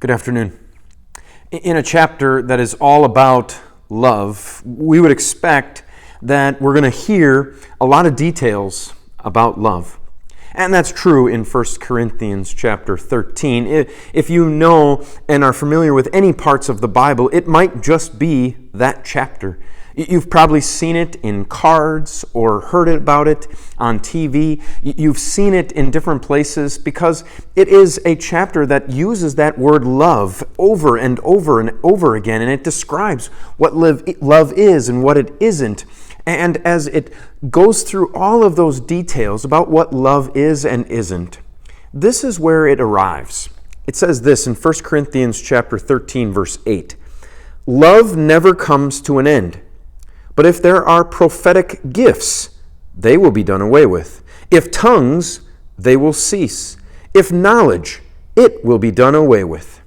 Good afternoon. In a chapter that is all about love, we would expect that we're going to hear a lot of details about love. And that's true in 1 Corinthians chapter 13. If you know and are familiar with any parts of the Bible, it might just be that chapter. You've probably seen it in cards or heard about it on TV. You've seen it in different places because it is a chapter that uses that word love over and over and over again, and it describes what love is and what it isn't. And as it goes through all of those details about what love is and isn't, this is where it arrives. It says this in 1 Corinthians chapter 13, verse 8. Love never comes to an end. But if there are prophetic gifts, they will be done away with. If tongues, they will cease. If knowledge, it will be done away with.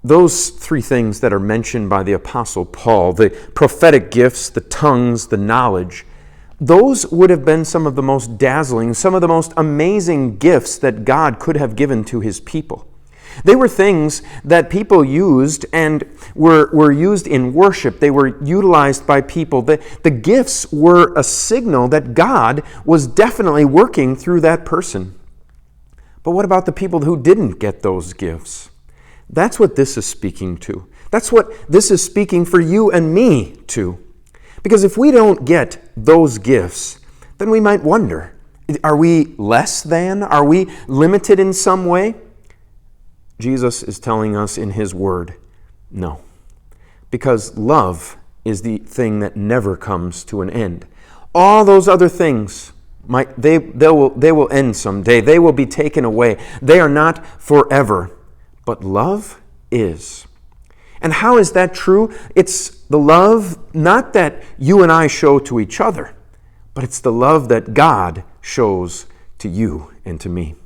Those three things that are mentioned by the Apostle Paul, the prophetic gifts, the tongues, the knowledge, those would have been some of the most dazzling, some of the most amazing gifts that God could have given to his people. They were things that people used and were used in worship. They were utilized by people. The gifts were a signal that God was definitely working through that person. But what about the people who didn't get those gifts? That's what this is speaking to. That's what this is speaking for you and me to. Because if we don't get those gifts, then we might wonder, are we less than? Are we limited in some way? Jesus is telling us in his word, no. Because love is the thing that never comes to an end. All those other things, they will end someday. They will be taken away. They are not forever. But love is. And how is that true? It's the love not that you and I show to each other, but it's the love that God shows to you and to me.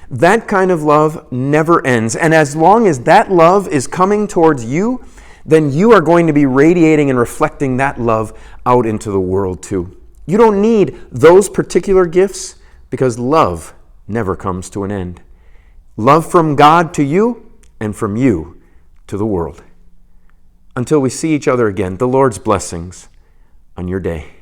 That kind of love never ends. And as long as that love is coming towards you, then you are going to be radiating and reflecting that love out into the world too. You don't need those particular gifts because love never comes to an end. Love from God to you and from you to the world. Until we see each other again, the Lord's blessings on your day.